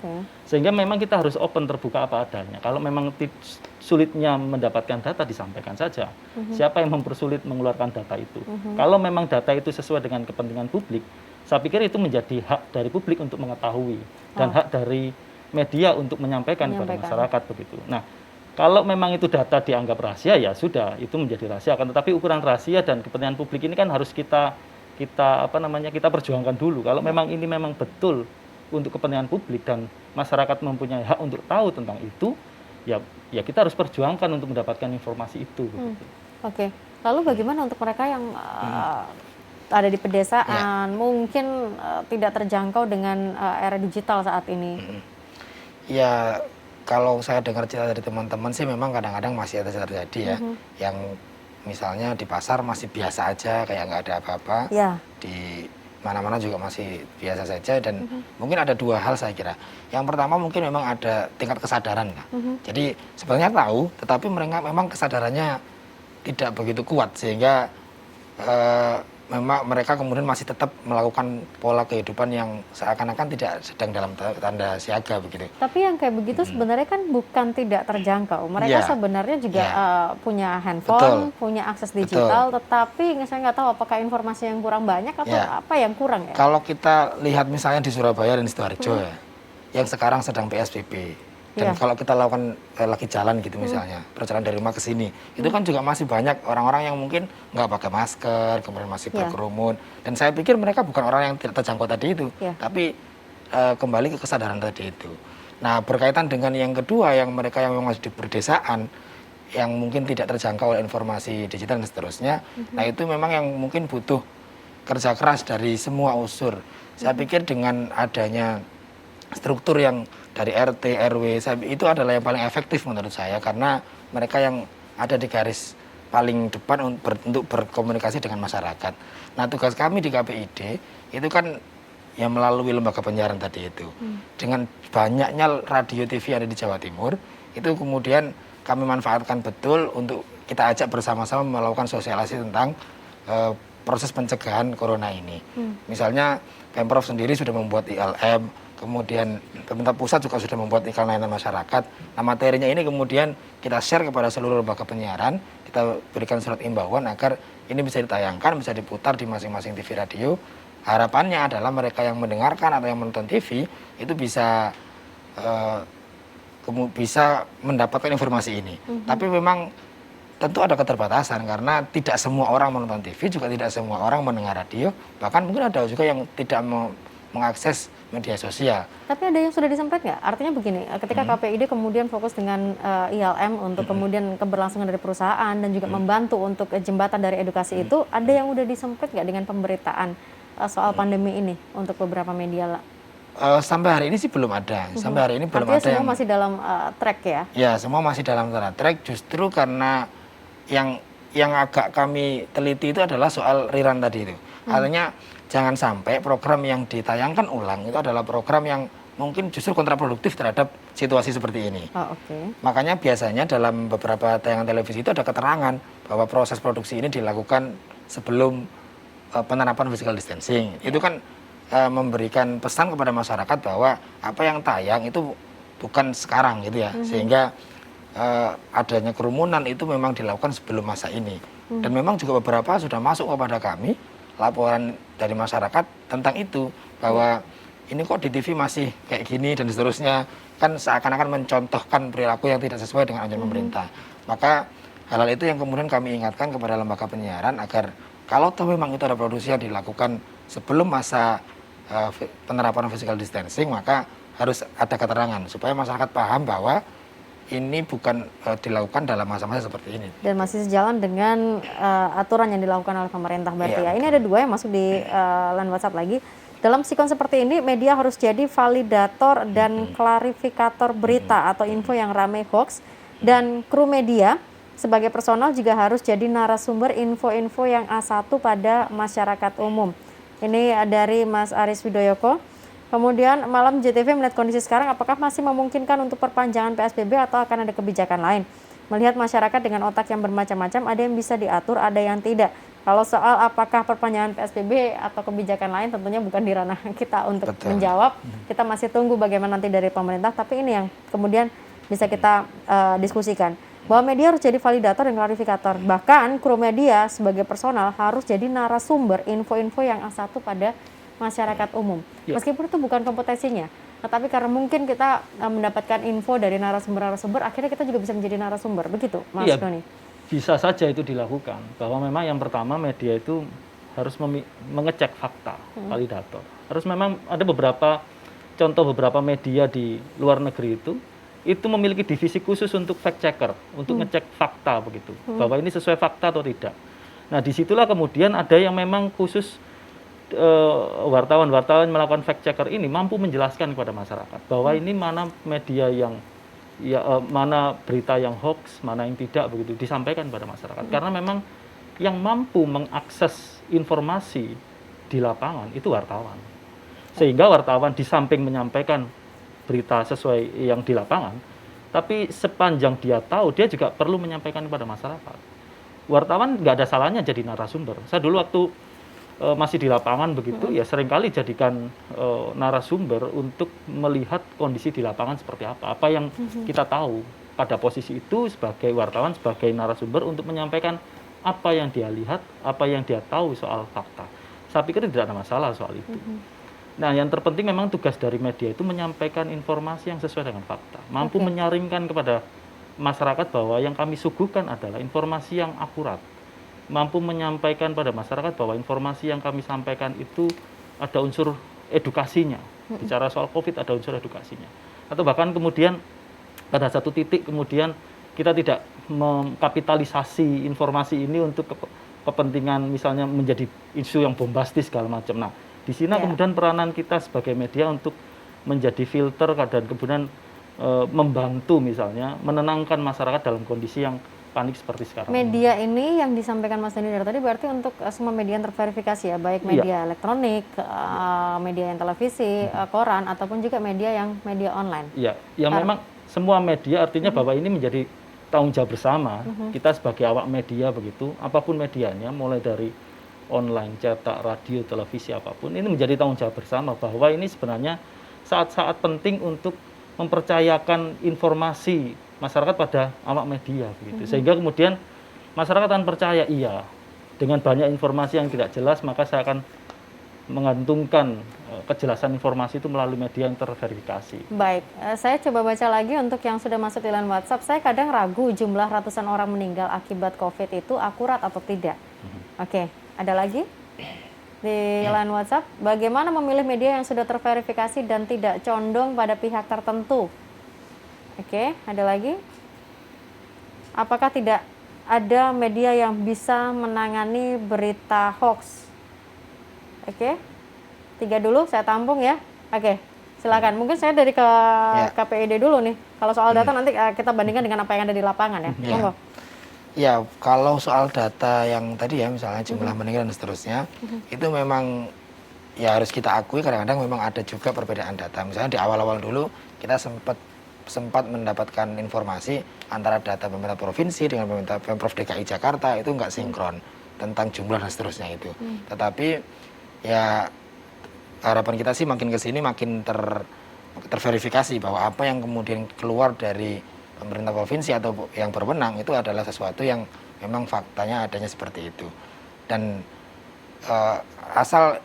Sehingga memang kita harus open, terbuka apa adanya. Kalau memang sulitnya mendapatkan data, disampaikan saja. Siapa yang mempersulit mengeluarkan data itu? Kalau memang data itu sesuai dengan kepentingan publik, saya pikir itu menjadi hak dari publik untuk mengetahui, dan hak dari media untuk menyampaikan kepada masyarakat begitu. Nah, kalau memang itu data dianggap rahasia, ya sudah, itu menjadi rahasia. Tetapi ukuran rahasia dan kepentingan publik ini kan harus kita perjuangkan dulu. Kalau memang ini memang betul untuk kepentingan publik dan masyarakat mempunyai hak untuk tahu tentang itu, ya kita harus perjuangkan untuk mendapatkan informasi itu. Oke. Lalu bagaimana untuk mereka yang ada di pedesaan, mungkin tidak terjangkau dengan era digital saat ini? Ya, kalau saya dengar cerita dari teman-teman sih memang kadang-kadang masih ada terjadi ya, yang misalnya di pasar masih biasa aja, kayak nggak ada apa-apa, di mana-mana juga masih biasa saja, dan mungkin ada 2 hal saya kira. Yang pertama mungkin memang ada tingkat kesadaran, jadi sebenarnya tahu, tetapi mereka memang kesadarannya tidak begitu kuat, sehingga memang mereka kemudian masih tetap melakukan pola kehidupan yang seakan-akan tidak sedang dalam tanda siaga begitu. Tapi yang kayak begitu sebenarnya kan bukan tidak terjangkau. Mereka sebenarnya juga punya handphone, punya akses digital, tetapi saya nggak tahu apakah informasi yang kurang banyak atau apa yang kurang ya. Kalau kita lihat misalnya di Surabaya dan Sidoarjo ya, yang sekarang sedang PSBB. Dan kalau kita lakukan lagi jalan gitu misalnya, perjalanan dari rumah ke sini, itu kan juga masih banyak orang-orang yang mungkin nggak pakai masker, kemudian masih berkerumun. Dan saya pikir mereka bukan orang yang tidak terjangkau tadi itu, tapi kembali ke kesadaran tadi itu. Nah, berkaitan dengan yang kedua, yang mereka yang memang masih di perdesaan, yang mungkin tidak terjangkau oleh informasi digital dan seterusnya, nah itu memang yang mungkin butuh kerja keras dari semua unsur. Saya pikir dengan adanya struktur yang dari RT, RW, itu adalah yang paling efektif menurut saya, karena mereka yang ada di garis paling depan untuk berkomunikasi dengan masyarakat. Nah, tugas kami di KPID itu kan ya melalui lembaga penyiaran tadi itu. Dengan banyaknya radio TV yang ada di Jawa Timur, itu kemudian kami manfaatkan betul untuk kita ajak bersama-sama melakukan sosialisasi tentang proses pencegahan corona ini. Misalnya Pemprov sendiri sudah membuat ILM, kemudian pemerintah pusat juga sudah membuat iklan layanan masyarakat. Nah, materinya ini kemudian kita share kepada seluruh lembaga penyiaran, kita berikan surat imbauan agar ini bisa ditayangkan, bisa diputar di masing-masing TV radio. Harapannya adalah mereka yang mendengarkan atau yang menonton TV itu bisa bisa mendapatkan informasi ini. Tapi memang tentu ada keterbatasan karena tidak semua orang menonton TV, juga tidak semua orang mendengar radio, bahkan mungkin ada juga yang tidak mengakses media sosial. Tapi ada yang sudah disemprit nggak? Artinya begini, ketika KPID kemudian fokus dengan ILM untuk kemudian keberlangsungan dari perusahaan dan juga membantu untuk jembatan dari edukasi itu, ada yang udah disemprit nggak dengan pemberitaan soal pandemi ini untuk beberapa media? Sampai hari ini sih belum ada. Sampai hari ini belum Artinya ada semua masih dalam track ya? Ya, semua masih dalam track. Justru karena yang agak kami teliti itu adalah soal rerun tadi itu. Artinya jangan sampai program yang ditayangkan ulang itu adalah program yang mungkin justru kontraproduktif terhadap situasi seperti ini. Oh, oke. Makanya biasanya dalam beberapa tayangan televisi itu ada keterangan bahwa proses produksi ini dilakukan sebelum penerapan physical distancing. Itu kan memberikan pesan kepada masyarakat bahwa apa yang tayang itu bukan sekarang gitu ya. Sehingga adanya kerumunan itu memang dilakukan sebelum masa ini. Dan memang juga beberapa sudah masuk kepada kami laporan dari masyarakat tentang itu, bahwa ini kok di TV masih kayak gini dan seterusnya, kan seakan-akan mencontohkan perilaku yang tidak sesuai dengan anjuran pemerintah. Maka hal-hal itu yang kemudian kami ingatkan kepada lembaga penyiaran agar kalau toh memang itu ada produksi yang dilakukan sebelum masa penerapan physical distancing, maka harus ada keterangan supaya masyarakat paham bahwa ini bukan dilakukan dalam masa-masa seperti ini. Dan masih sejalan dengan aturan yang dilakukan oleh pemerintah berarti ya. Iya, Ini ada dua yang masuk di line WhatsApp lagi. Dalam sikon seperti ini, media harus jadi validator dan klarifikator berita atau info yang ramai hoax. Dan kru media sebagai personal juga harus jadi narasumber info-info yang A1 pada masyarakat umum. Ini dari Mas Aris Widoyoko. Kemudian malam JTV melihat kondisi sekarang, apakah masih memungkinkan untuk perpanjangan PSBB atau akan ada kebijakan lain? Melihat masyarakat dengan otak yang bermacam-macam, ada yang bisa diatur, ada yang tidak. Kalau soal apakah perpanjangan PSBB atau kebijakan lain, tentunya bukan di ranah kita untuk menjawab. Kita masih tunggu bagaimana nanti dari pemerintah, tapi ini yang kemudian bisa kita diskusikan. Bahwa media harus jadi validator dan klarifikator. Bahkan kru media sebagai personal harus jadi narasumber info-info yang A1 pada masyarakat umum. Meskipun itu bukan kompetensinya, tetapi karena mungkin kita mendapatkan info dari narasumber-narasumber, akhirnya kita juga bisa menjadi narasumber. Begitu, Mas Doni? Bisa saja itu dilakukan. Bahwa memang yang pertama media itu harus mengecek fakta, validator. Harus memang ada beberapa media di luar negeri itu memiliki divisi khusus untuk fact checker, untuk ngecek fakta begitu, bahwa ini sesuai fakta atau tidak. Nah, disitulah kemudian ada yang memang khusus wartawan-wartawan melakukan fact checker ini mampu menjelaskan kepada masyarakat bahwa ini mana media yang mana berita yang hoax, mana yang tidak begitu disampaikan kepada masyarakat. Karena memang yang mampu mengakses informasi di lapangan itu wartawan. Sehingga wartawan di samping menyampaikan berita sesuai yang di lapangan, tapi sepanjang dia tahu, dia juga perlu menyampaikan kepada masyarakat. Wartawan nggak ada salahnya jadi narasumber. Saya dulu waktu masih di lapangan begitu, ya seringkali jadikan narasumber untuk melihat kondisi di lapangan seperti apa yang kita tahu pada posisi itu sebagai wartawan, sebagai narasumber untuk menyampaikan apa yang dia lihat, apa yang dia tahu soal fakta. Saya pikir tidak ada masalah soal itu. Nah, yang terpenting memang tugas dari media itu menyampaikan informasi yang sesuai dengan fakta, mampu menyaringkan kepada masyarakat bahwa yang kami suguhkan adalah informasi yang akurat, mampu menyampaikan pada masyarakat bahwa informasi yang kami sampaikan itu ada unsur edukasinya. Bicara soal COVID ada unsur edukasinya. Atau bahkan kemudian pada satu titik kemudian kita tidak mengkapitalisasi informasi ini untuk kepentingan misalnya menjadi isu yang bombastis segala macam. Nah, di sini kemudian peranan kita sebagai media untuk menjadi filter dan kemudian membantu misalnya menenangkan masyarakat dalam kondisi yang panik seperti sekarang. Media ini yang disampaikan Mas Doni dari tadi berarti untuk semua media yang terverifikasi ya, baik media elektronik, media yang televisi, koran, ataupun juga media yang media online. Iya, yang memang semua media artinya bahwa ini menjadi tanggung jawab bersama kita sebagai awak media begitu, apapun medianya, mulai dari online, cetak, radio, televisi, apapun, ini menjadi tanggung jawab bersama bahwa ini sebenarnya saat-saat penting untuk mempercayakan informasi masyarakat pada awak media begitu. Sehingga kemudian masyarakat akan percaya, iya, dengan banyak informasi yang tidak jelas maka saya akan menggantungkan kejelasan informasi itu melalui media yang terverifikasi. Baik, saya coba baca lagi untuk yang sudah masuk di line WhatsApp. Saya kadang ragu jumlah ratusan orang meninggal akibat COVID itu akurat atau tidak. Oke, ada lagi di line WhatsApp. Bagaimana memilih media yang sudah terverifikasi dan tidak condong pada pihak tertentu? Oke, ada lagi. Apakah tidak ada media yang bisa menangani berita hoax? Oke, 3 dulu saya tampung ya. Oke, silakan. Mungkin saya dari KPID dulu nih. Kalau soal data nanti kita bandingkan dengan apa yang ada di lapangan ya. Monggo. Ya, kalau soal data yang tadi ya, misalnya jumlah meninggal dan seterusnya, itu memang ya harus kita akui kadang-kadang memang ada juga perbedaan data. Misalnya di awal-awal dulu kita sempat mendapatkan informasi antara data pemerintah provinsi dengan pemerintah Pemprov DKI Jakarta itu nggak sinkron tentang jumlah dan seterusnya itu. Tetapi ya harapan kita sih makin kesini makin terverifikasi bahwa apa yang kemudian keluar dari pemerintah provinsi atau yang berwenang itu adalah sesuatu yang memang faktanya adanya seperti itu. Dan asal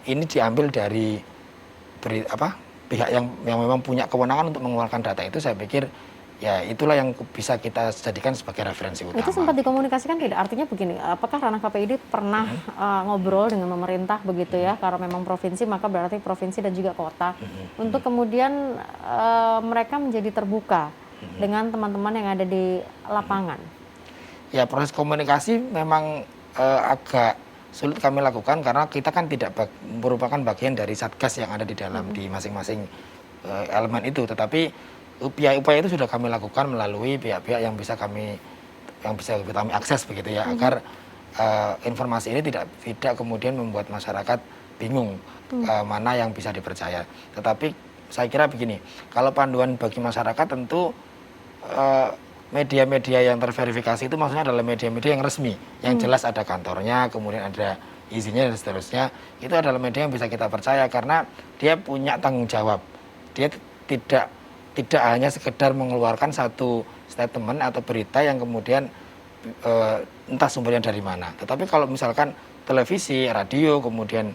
ini diambil dari pihak yang memang punya kewenangan untuk mengeluarkan data itu, saya pikir ya itulah yang bisa kita jadikan sebagai referensi utama. Itu sempat dikomunikasikan tidak? Artinya begini, apakah ranah KPID pernah ngobrol dengan pemerintah begitu ya? Karena memang provinsi maka berarti provinsi dan juga kota. Untuk kemudian mereka menjadi terbuka dengan teman-teman yang ada di lapangan. Ya, proses komunikasi memang agak sulit kami lakukan karena kita kan tidak merupakan bagian dari satgas yang ada di dalam di masing-masing elemen itu, tetapi upaya itu sudah kami lakukan melalui pihak-pihak yang bisa kami akses begitu ya, agar informasi ini tidak kemudian membuat masyarakat bingung mana yang bisa dipercaya. Tetapi saya kira begini, kalau panduan bagi masyarakat tentu media-media yang terverifikasi itu maksudnya adalah media-media yang resmi, yang jelas ada kantornya, kemudian ada izinnya dan seterusnya. Itu adalah media yang bisa kita percaya karena dia punya tanggung jawab. Dia tidak hanya sekedar mengeluarkan satu statement atau berita yang kemudian entah sumbernya dari mana. Tetapi kalau misalkan televisi, radio, kemudian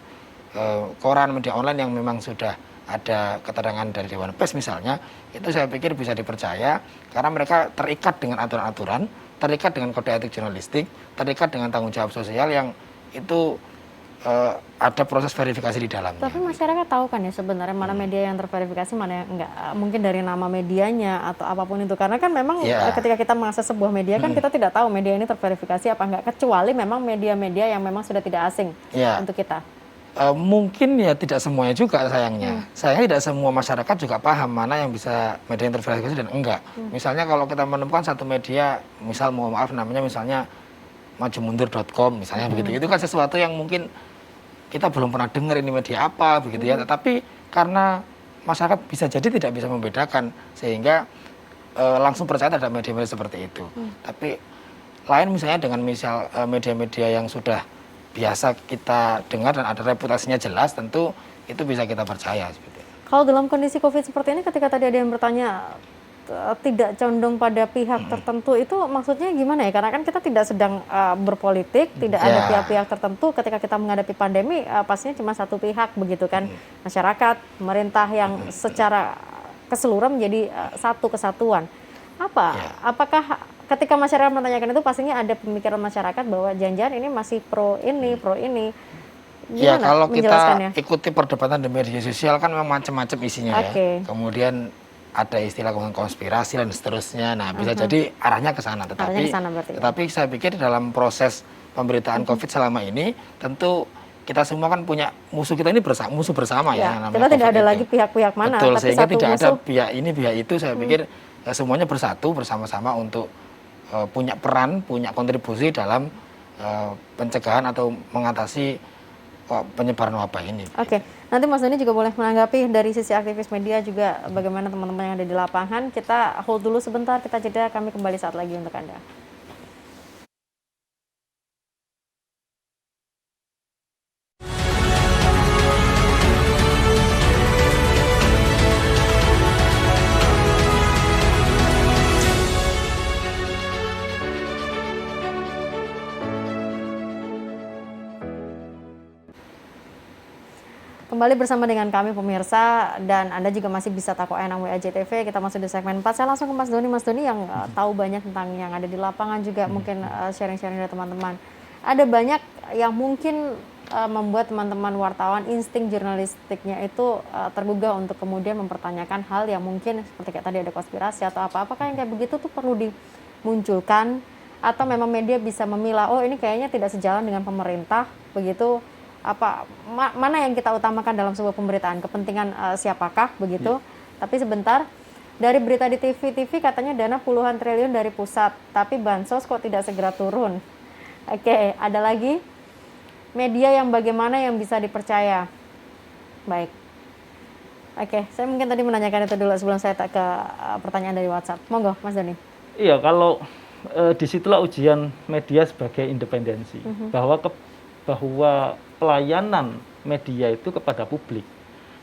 koran, media online yang memang sudah ada keterangan dari Dewan Pers misalnya, itu saya pikir bisa dipercaya karena mereka terikat dengan aturan-aturan, terikat dengan kode etik jurnalistik, terikat dengan tanggung jawab sosial yang itu ada proses verifikasi di dalamnya. Tapi masyarakat tahu kan ya sebenarnya mana media yang terverifikasi, mana yang enggak. Mungkin dari nama medianya atau apapun itu. Karena kan memang ketika kita mengakses sebuah media kan kita tidak tahu media ini terverifikasi apa enggak. Kecuali memang media-media yang memang sudah tidak asing untuk kita. Mungkin ya tidak semuanya juga sayangnya. Sayangnya tidak semua masyarakat juga paham mana yang bisa media yang terverifikasi dan enggak. Misalnya kalau kita menemukan satu media, misal mohon maaf namanya misalnya majumundur.com misalnya begitu. Itu kan sesuatu yang mungkin kita belum pernah dengar ini media apa begitu ya, tetapi karena masyarakat bisa jadi tidak bisa membedakan sehingga langsung percaya terhadap media-media seperti itu. Tapi lain misalnya dengan media-media yang sudah biasa kita dengar dan ada reputasinya jelas, tentu itu bisa kita percaya seperti itu. Kalau dalam kondisi COVID seperti ini, ketika tadi ada yang bertanya tidak condong pada pihak tertentu, itu maksudnya gimana ya? Karena kan kita tidak sedang berpolitik, tidak ada pihak-pihak tertentu. Ketika kita menghadapi pandemi, pastinya cuma satu pihak begitu kan, masyarakat, pemerintah yang secara keseluruhan menjadi satu kesatuan. Apakah ketika masyarakat menanyakan itu pastinya ada pemikiran masyarakat bahwa jangan-jangan ini masih pro ini. Ya, kalau kita ikuti perdebatan di media sosial kan memang macam-macam isinya ya. Kemudian ada istilah konspirasi dan seterusnya. Nah, bisa jadi arahnya ke sana. Tetapi saya pikir dalam proses pemberitaan COVID selama ini, tentu kita semua kan punya musuh kita ini musuh bersama ya. Kita tidak ada lagi pihak-pihak mana. Betul, tapi sehingga satu tidak musuh. ada pihak ini, pihak itu. Saya pikir semuanya bersatu bersama-sama untuk punya peran, punya kontribusi dalam pencegahan atau mengatasi penyebaran wabah ini. Oke, nanti Mas Dani juga boleh menanggapi dari sisi aktivis media juga bagaimana teman-teman yang ada di lapangan. Kita hold dulu sebentar, kita jeda, kami kembali saat lagi untuk Anda. Kembali bersama dengan kami pemirsa, dan Anda juga masih bisa Tako Enang WAJTV. Kita masuk di segmen 4. Saya langsung ke Mas Doni. Mas Doni yang tahu banyak tentang yang ada di lapangan juga, mungkin sharing-sharing dari teman-teman. Ada banyak yang mungkin membuat teman-teman wartawan insting jurnalistiknya itu tergugah untuk kemudian mempertanyakan hal yang mungkin seperti kayak tadi ada konspirasi atau apa. Apakah yang kayak begitu tuh perlu dimunculkan, atau memang media bisa memilah, oh ini kayaknya tidak sejalan dengan pemerintah, begitu? Mana yang kita utamakan dalam sebuah pemberitaan, kepentingan siapakah begitu? Tapi sebentar, dari berita di TV katanya dana puluhan triliun dari pusat, tapi bansos kok tidak segera turun. Oke, ada lagi media yang bagaimana yang bisa dipercaya? Baik. Oke, saya mungkin tadi menanyakan itu dulu sebelum saya ke pertanyaan dari WhatsApp. Monggo, Mas Doni. Iya, kalau disitulah ujian media sebagai independensi, bahwa pelayanan media itu kepada publik,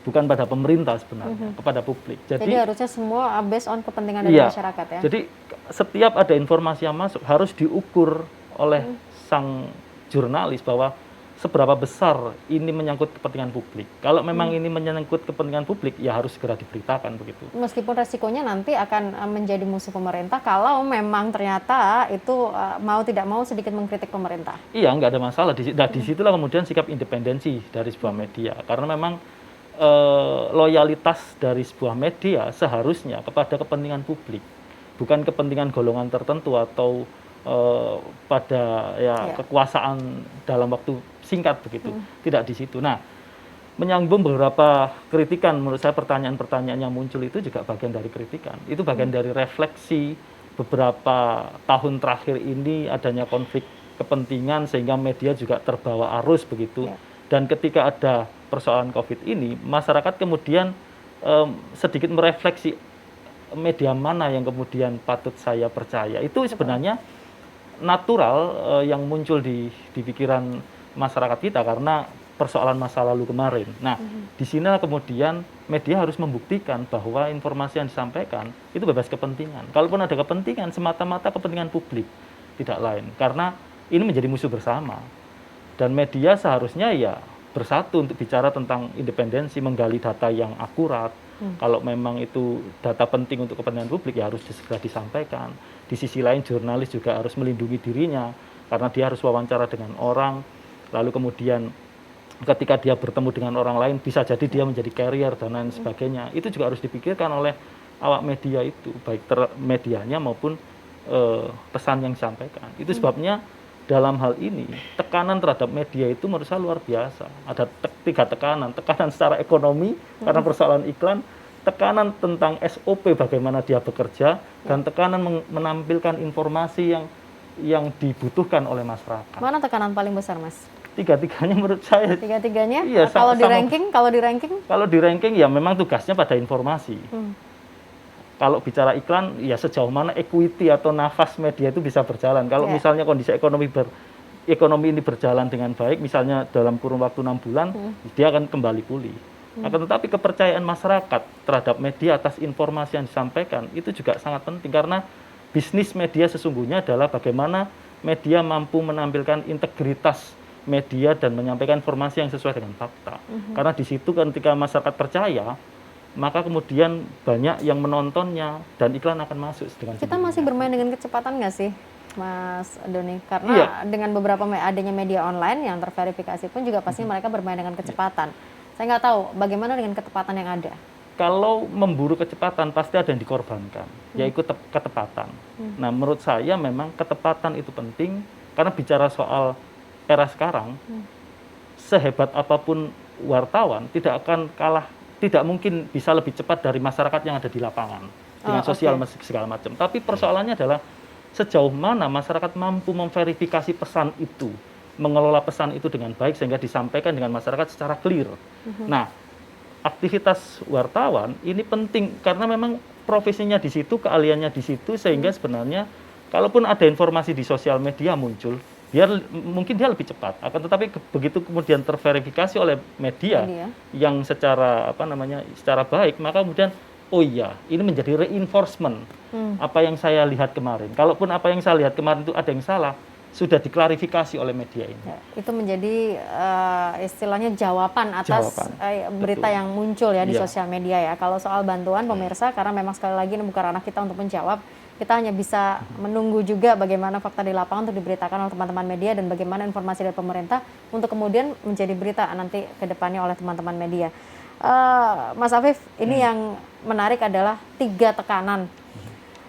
bukan pada pemerintah sebenarnya, kepada publik. Jadi harusnya semua based on kepentingan dari masyarakat ya. Jadi setiap ada informasi yang masuk harus diukur oleh sang jurnalis bahwa seberapa besar ini menyangkut kepentingan publik. Kalau memang ini menyangkut kepentingan publik, ya harus segera diberitakan begitu. Meskipun resikonya nanti akan menjadi musuh pemerintah kalau memang ternyata itu mau tidak mau sedikit mengkritik pemerintah. Iya, nggak ada masalah. Disitulah kemudian sikap independensi dari sebuah media. Karena memang loyalitas dari sebuah media seharusnya kepada kepentingan publik, bukan kepentingan golongan tertentu atau pada kekuasaan dalam waktu singkat begitu. Tidak di situ. Nah, menyambung beberapa kritikan, menurut saya pertanyaan-pertanyaan yang muncul itu juga bagian dari kritikan. Itu bagian dari refleksi beberapa tahun terakhir ini adanya konflik kepentingan sehingga media juga terbawa arus begitu. Dan ketika ada persoalan COVID ini, masyarakat kemudian sedikit merefleksi media mana yang kemudian patut saya percaya. Itu sebenarnya natural yang muncul di pikiran masyarakat kita karena persoalan masa lalu kemarin. Nah, di sinilah kemudian media harus membuktikan bahwa informasi yang disampaikan itu bebas kepentingan. Kalaupun ada kepentingan, semata-mata kepentingan publik, tidak lain. Karena ini menjadi musuh bersama. Dan media seharusnya ya bersatu untuk bicara tentang independensi, menggali data yang akurat. Kalau memang itu data penting untuk kepentingan publik, ya harus segera disampaikan. Di sisi lain, jurnalis juga harus melindungi dirinya, karena dia harus wawancara dengan orang, lalu kemudian ketika dia bertemu dengan orang lain, bisa jadi dia menjadi carrier dan lain sebagainya. Itu juga harus dipikirkan oleh awak media itu, baik medianya maupun pesan yang disampaikan. Itu sebabnya dalam hal ini, tekanan terhadap media itu menurut saya luar biasa. Ada tiga tekanan. Tekanan secara ekonomi, karena persoalan iklan, tekanan tentang SOP bagaimana dia bekerja, dan tekanan menampilkan informasi yang dibutuhkan oleh masyarakat. Mana tekanan paling besar, Mas? Tiga-tiganya menurut saya. Tiga-tiganya? Iya, kalau di ranking? Kalau di ranking ya memang tugasnya pada informasi. Kalau bicara iklan, ya sejauh mana equity atau nafas media itu bisa berjalan. Kalau misalnya kondisi ekonomi ini berjalan dengan baik, misalnya dalam kurun waktu 6 bulan, dia akan kembali pulih. Akan tetapi kepercayaan masyarakat terhadap media atas informasi yang disampaikan itu juga sangat penting, karena bisnis media sesungguhnya adalah bagaimana media mampu menampilkan integritas media dan menyampaikan informasi yang sesuai dengan fakta. Karena di situ ketika masyarakat percaya, maka kemudian banyak yang menontonnya dan iklan akan masuk dengan kita masih bermain dengan kecepatan nggak sih, Mas Doni? Karena dengan beberapa adanya media online yang terverifikasi pun juga pasti mereka bermain dengan kecepatan. Saya nggak tahu bagaimana dengan ketepatan yang ada. Kalau memburu kecepatan pasti ada yang dikorbankan, yaitu ketepatan. Nah, menurut saya memang ketepatan itu penting, karena bicara soal era sekarang, sehebat apapun wartawan tidak akan kalah, tidak mungkin bisa lebih cepat dari masyarakat yang ada di lapangan dengan sosial segala macam. Tapi persoalannya adalah sejauh mana masyarakat mampu memverifikasi pesan itu, mengelola pesan itu dengan baik sehingga disampaikan dengan masyarakat secara clear. Nah, aktivitas wartawan ini penting karena memang profesinya di situ, keahliannya di situ, sehingga sebenarnya kalaupun ada informasi di sosial media muncul, mungkin dia lebih cepat. Akan tetapi begitu kemudian terverifikasi oleh media yang secara secara baik, maka kemudian oh iya, ini menjadi reinforcement apa yang saya lihat kemarin. Kalaupun apa yang saya lihat kemarin itu ada yang salah, sudah diklarifikasi oleh media ini. Ya, itu menjadi istilahnya jawaban atas berita betul. yang muncul ya di Iya. sosial media ya. Kalau soal bantuan pemirsa, karena memang sekali lagi ini bukan ranah kita untuk menjawab, kita hanya bisa menunggu juga bagaimana fakta di lapangan untuk diberitakan oleh teman-teman media dan bagaimana informasi dari pemerintah untuk kemudian menjadi berita nanti ke depannya oleh teman-teman media. Mas Afif, ini yang menarik adalah 3 tekanan.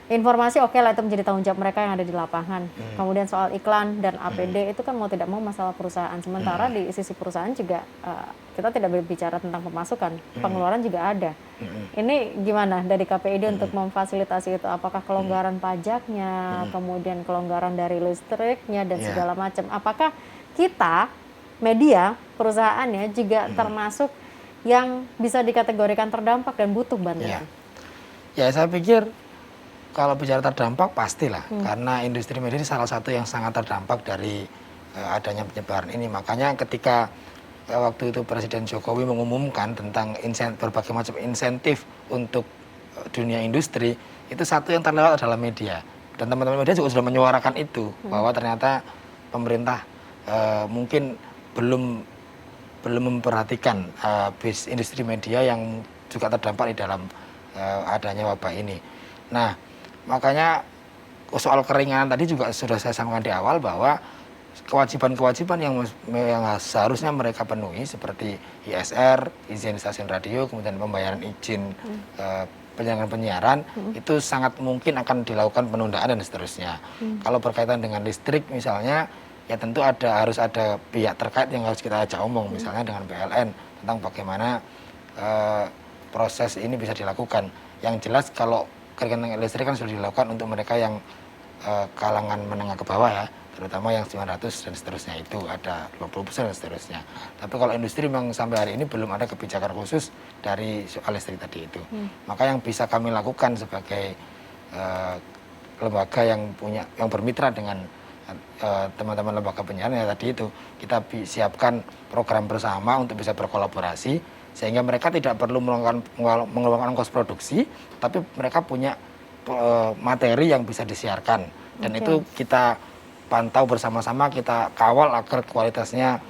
Informasi oke lah, itu menjadi tanggung jawab mereka yang ada di lapangan. Kemudian soal iklan dan APD itu kan mau tidak mau masalah perusahaan. Sementara di sisi perusahaan juga kita tidak berbicara tentang pemasukan, pengeluaran juga ada. Ini gimana dari KPID untuk memfasilitasi itu? Apakah kelonggaran pajaknya, kemudian kelonggaran dari listriknya dan segala macam? Apakah kita media perusahaannya juga termasuk yang bisa dikategorikan terdampak dan butuh bantuan? Ya, saya pikir kalau bicara terdampak pastilah, karena industri media ini salah satu yang sangat terdampak dari adanya penyebaran ini. Makanya ketika waktu itu Presiden Jokowi mengumumkan tentang berbagai macam insentif untuk dunia industri, itu satu yang terlewat adalah media. Dan teman-teman media juga sudah menyuarakan itu, bahwa ternyata pemerintah mungkin belum memperhatikan industri media yang juga terdampak di dalam adanya wabah ini. Nah, makanya soal keringanan tadi juga sudah saya sampaikan di awal bahwa kewajiban-kewajiban yang seharusnya mereka penuhi seperti ISR, izin stasiun radio, kemudian pembayaran izin penyelenggaraan penyiaran, itu sangat mungkin akan dilakukan penundaan dan seterusnya. Kalau berkaitan dengan listrik misalnya, ya tentu harus ada pihak terkait yang harus kita ajak omong, misalnya dengan PLN tentang bagaimana proses ini bisa dilakukan. Yang jelas kalau keringanan listrik kan sudah dilakukan untuk mereka yang kalangan menengah ke bawah ya, terutama yang 900 dan seterusnya, itu ada 20% dan seterusnya. Tapi kalau industri memang sampai hari ini belum ada kebijakan khusus dari soal listrik tadi itu. Maka yang bisa kami lakukan sebagai lembaga yang bermitra dengan teman-teman lembaga penyiaran ya tadi itu, kita siapkan program bersama untuk bisa berkolaborasi sehingga mereka tidak perlu mengeluarkan ongkos produksi, tapi mereka punya materi yang bisa disiarkan, dan itu kita pantau bersama-sama, kita kawal agar kualitasnya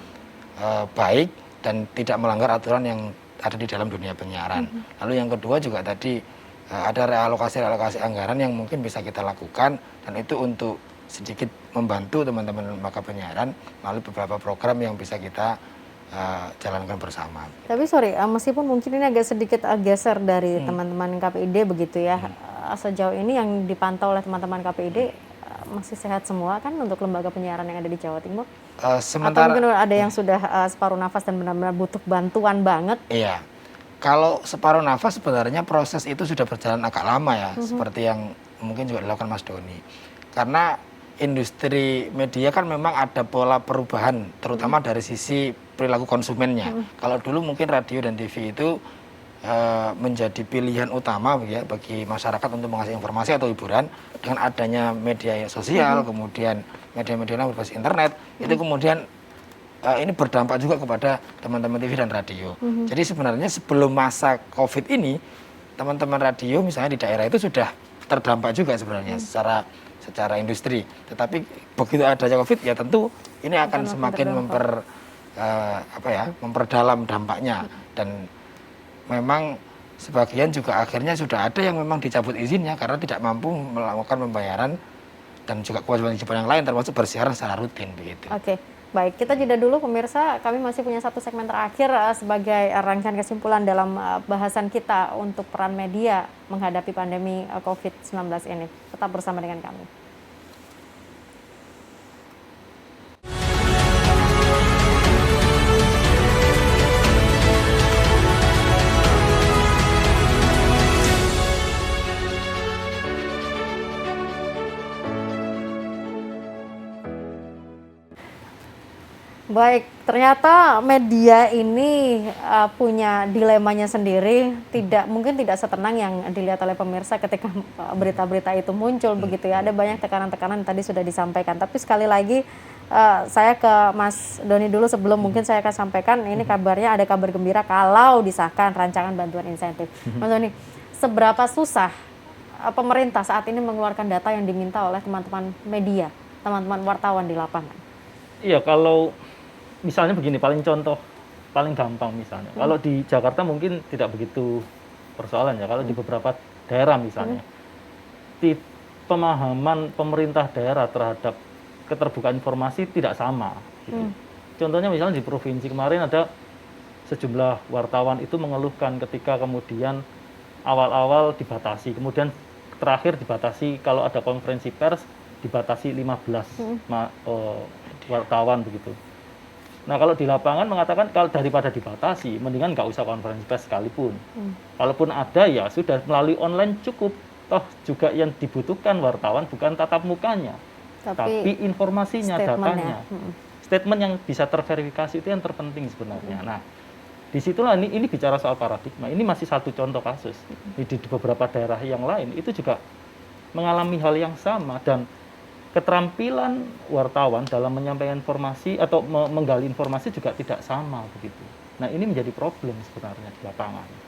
baik dan tidak melanggar aturan yang ada di dalam dunia penyiaran. Lalu yang kedua juga tadi ada realokasi anggaran yang mungkin bisa kita lakukan, dan itu untuk sedikit membantu teman-teman lembaga penyiaran melalui beberapa program yang bisa kita jalankan bersama. Tapi sorry, meskipun mungkin ini agak sedikit geser dari teman-teman KPID begitu ya, sejauh ini yang dipantau oleh teman-teman KPID masih sehat semua kan untuk lembaga penyiaran yang ada di Jawa Timur? Sementara, atau mungkin ada yang sudah separuh nafas dan benar-benar butuh bantuan banget? Iya, kalau separuh nafas sebenarnya proses itu sudah berjalan agak lama ya, seperti yang mungkin juga dilakukan Mas Doni. Karena industri media kan memang ada pola perubahan, terutama dari sisi perilaku konsumennya. Kalau dulu mungkin radio dan TV itu menjadi pilihan utama ya, bagi masyarakat untuk mengakses informasi atau hiburan. Dengan adanya media sosial, kemudian media-media yang berbasis internet, itu kemudian ini berdampak juga kepada teman-teman TV dan radio. Jadi sebenarnya sebelum masa COVID ini, teman-teman radio misalnya di daerah itu sudah terdampak juga sebenarnya secara industri. Tetapi begitu adanya COVID ya tentu ini akan semakin memperdalam dampaknya, dan memang sebagian juga akhirnya sudah ada yang memang dicabut izinnya karena tidak mampu melakukan pembayaran dan juga kewajiban-kewajiban yang lain, termasuk bersiaran secara rutin begitu. Oke, baik, kita jeda dulu pemirsa. Kami masih punya satu segmen terakhir sebagai rangkaian kesimpulan dalam bahasan kita untuk peran media menghadapi pandemi COVID-19 ini. Tetap bersama dengan kami. Baik, ternyata media ini punya dilemanya sendiri, mungkin tidak setenang yang dilihat oleh pemirsa ketika berita-berita itu muncul begitu ya. Ada banyak tekanan-tekanan tadi sudah disampaikan. Tapi sekali lagi saya ke Mas Doni dulu sebelum mungkin saya akan sampaikan ini kabarnya ada kabar gembira kalau disahkan rancangan bantuan insentif. Mas Doni, seberapa susah pemerintah saat ini mengeluarkan data yang diminta oleh teman-teman media teman-teman wartawan di lapangan? Iya, kalau misalnya begini, paling gampang misalnya. Kalau di Jakarta mungkin tidak begitu persoalan ya. Kalau di beberapa daerah misalnya, pemahaman pemerintah daerah terhadap keterbukaan informasi tidak sama. Gitu. Contohnya misalnya di provinsi kemarin ada sejumlah wartawan itu mengeluhkan ketika kemudian awal-awal dibatasi, kemudian terakhir dibatasi kalau ada konferensi pers dibatasi 15 wartawan begitu. Nah kalau di lapangan mengatakan kalau daripada dibatasi, mendingan nggak usah konferensi pers sekalipun. Kalaupun ada ya sudah melalui online cukup. Toh juga yang dibutuhkan wartawan bukan tatap mukanya, tapi informasinya, datanya. Statement yang bisa terverifikasi itu yang terpenting sebenarnya. Nah disitulah ini bicara soal paradigma. Ini masih satu contoh kasus. Di beberapa daerah yang lain itu juga mengalami hal yang sama dan keterampilan wartawan dalam menyampaikan informasi atau menggali informasi juga tidak sama begitu. Nah ini menjadi problem sebenarnya di lapangan.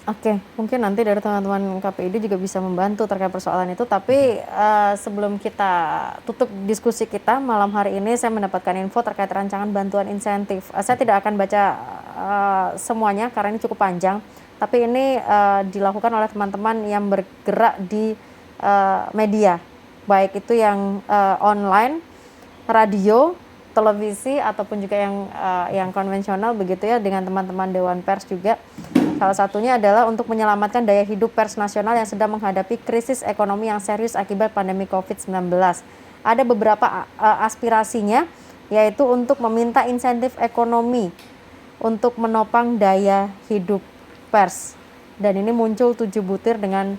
Oke, mungkin nanti dari teman-teman KPID juga bisa membantu terkait persoalan itu. Tapi sebelum kita tutup diskusi kita malam hari ini, saya mendapatkan info terkait rancangan bantuan insentif. Saya tidak akan baca semuanya karena ini cukup panjang. Tapi ini dilakukan oleh teman-teman yang bergerak di media, baik itu yang online, radio, televisi, ataupun juga yang konvensional begitu ya, dengan teman-teman Dewan Pers juga. Salah satunya adalah untuk menyelamatkan daya hidup pers nasional yang sedang menghadapi krisis ekonomi yang serius akibat pandemi COVID-19. Ada beberapa aspirasinya, yaitu untuk meminta insentif ekonomi untuk menopang daya hidup pers. Dan ini muncul 7 butir dengan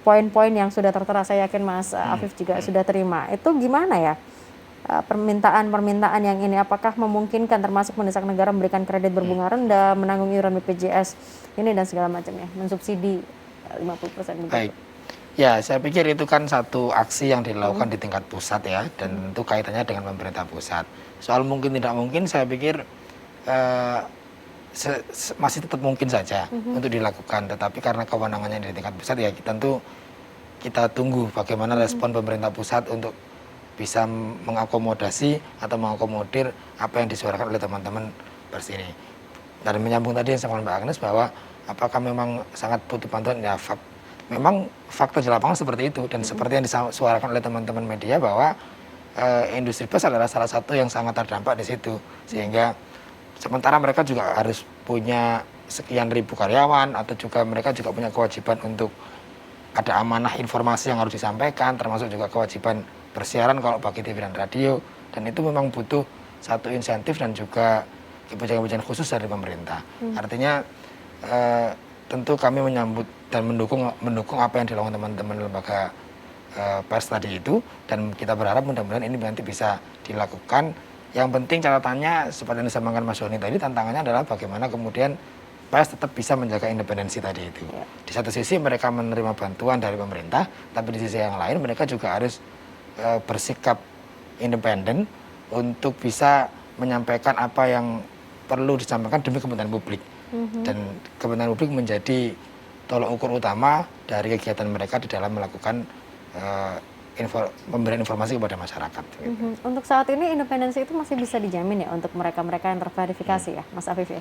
poin-poin yang sudah tertera. Saya yakin Mas Afif juga sudah terima. Itu gimana ya? Permintaan yang ini apakah memungkinkan, termasuk mendesak negara memberikan kredit berbunga rendah, menanggung iuran BPJS ini dan segala macamnya, mensubsidi 50% begitu. Baik. Ya, saya pikir itu kan satu aksi yang dilakukan di tingkat pusat ya, dan itu kaitannya dengan pemerintah pusat. Soal mungkin tidak mungkin, saya pikir masih tetap mungkin saja untuk dilakukan, tetapi karena kewenangannya di tingkat pusat ya tentu kita tunggu bagaimana respon pemerintah pusat untuk bisa mengakomodasi atau mengakomodir apa yang disuarakan oleh teman-teman pers ini. Dan menyambung tadi yang sama Mbak Agnes bahwa apakah memang sangat butuh bantuan, ya memang fakta di lapangan seperti itu, dan seperti yang disuarakan oleh teman-teman media bahwa industri pers adalah salah satu yang sangat terdampak di situ, sehingga sementara mereka juga harus punya sekian ribu karyawan, atau juga mereka juga punya kewajiban untuk ada amanah informasi yang harus disampaikan, termasuk juga kewajiban bersiaran kalau bagi TV dan radio, dan itu memang butuh satu insentif dan juga kebijakan-kebijakan khusus dari pemerintah. Artinya tentu kami menyambut dan mendukung apa yang dilakukan teman-teman lembaga pers tadi itu, dan kita berharap mudah-mudahan ini nanti bisa dilakukan. Yang penting catatannya seperti yang disampaikan Mas Doni tadi, tantangannya adalah bagaimana kemudian pers tetap bisa menjaga independensi tadi itu. Di satu sisi mereka menerima bantuan dari pemerintah, tapi di sisi yang lain mereka juga harus bersikap independen untuk bisa menyampaikan apa yang perlu disampaikan demi kepentingan publik. Dan kepentingan publik menjadi tolok ukur utama dari kegiatan mereka di dalam melakukan pemberian informasi kepada masyarakat. Untuk saat ini independensi itu masih bisa dijamin ya untuk mereka-mereka yang terverifikasi ya, Mas Afif ya?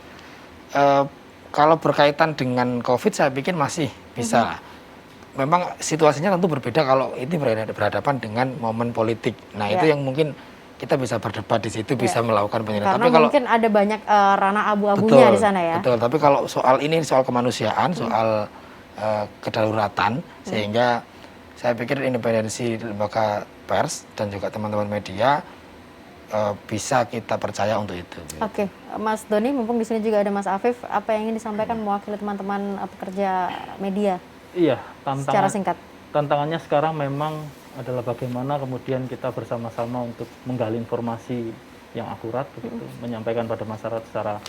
Kalau berkaitan dengan COVID saya pikir masih bisa. Memang situasinya tentu berbeda kalau ini berhadapan dengan momen politik. Nah itu yang mungkin kita bisa berdebat di situ, bisa melakukan penilaian. Karena tapi mungkin ada banyak ranah abu-abunya di sana ya. Betul, tapi kalau soal ini soal kemanusiaan, soal kedaruratan, sehingga saya pikir independensi lembaga pers dan juga teman-teman media bisa kita percaya untuk itu. Oke, Mas Doni, mumpung di sini juga ada Mas Afif, apa yang ingin disampaikan mewakili teman-teman pekerja media? Iya, secara singkat. Tantangannya sekarang memang adalah bagaimana kemudian kita bersama-sama untuk menggali informasi yang akurat begitu, menyampaikan pada masyarakat secara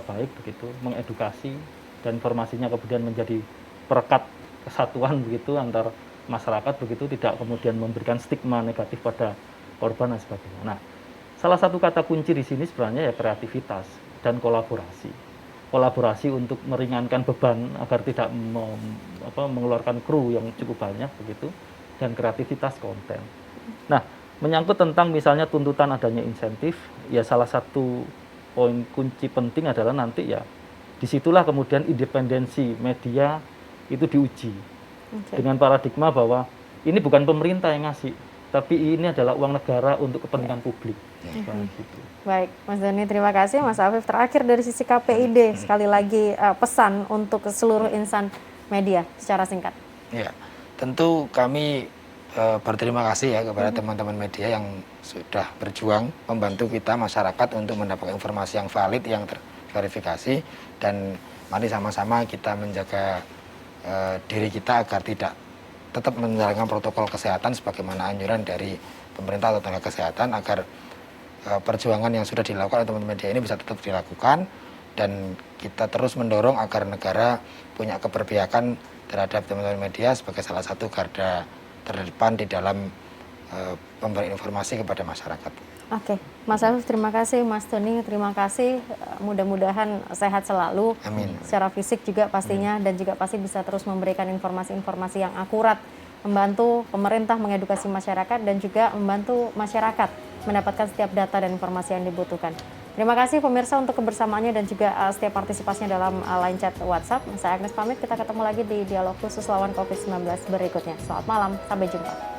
baik begitu, mengedukasi, dan informasinya kemudian menjadi perekat kesatuan begitu antar masyarakat begitu, tidak kemudian memberikan stigma negatif pada korban dan sebagainya. Nah, salah satu kata kunci di sini sebenarnya ya kreativitas dan kolaborasi untuk meringankan beban agar tidak mengeluarkan kru yang cukup banyak begitu, dan kreativitas konten. Nah, menyangkut tentang misalnya tuntutan adanya insentif, ya salah satu poin kunci penting adalah nanti ya disitulah kemudian independensi media itu diuji dengan paradigma bahwa ini bukan pemerintah yang ngasih, tapi ini adalah uang negara untuk kepentingan publik. Gitu. Baik, Mas Doni, terima kasih. Mas Afif, terakhir dari sisi KPID, sekali lagi pesan untuk seluruh insan media secara singkat. Ya, tentu kami berterima kasih ya kepada teman-teman media yang sudah berjuang membantu kita masyarakat untuk mendapatkan informasi yang valid, yang terverifikasi, dan mari sama-sama kita menjaga diri kita agar tidak tetap menjalankan protokol kesehatan sebagaimana anjuran dari pemerintah atau tenaga kesehatan, agar perjuangan yang sudah dilakukan oleh teman-teman media ini bisa tetap dilakukan, dan kita terus mendorong agar negara punya keberpihakan terhadap teman-teman media sebagai salah satu garda terdepan di dalam memberi informasi kepada masyarakat. Oke, Mas Afif terima kasih, Mas Doni terima kasih. Mudah-mudahan sehat selalu. Amin. Secara fisik juga pastinya, dan juga pasti bisa terus memberikan informasi-informasi yang akurat, membantu pemerintah mengedukasi masyarakat dan juga membantu masyarakat mendapatkan setiap data dan informasi yang dibutuhkan. Terima kasih pemirsa untuk kebersamaannya dan juga setiap partisipasinya dalam line chat WhatsApp. Saya Agnes pamit, kita ketemu lagi di dialog khusus lawan COVID-19 berikutnya. Selamat malam, sampai jumpa.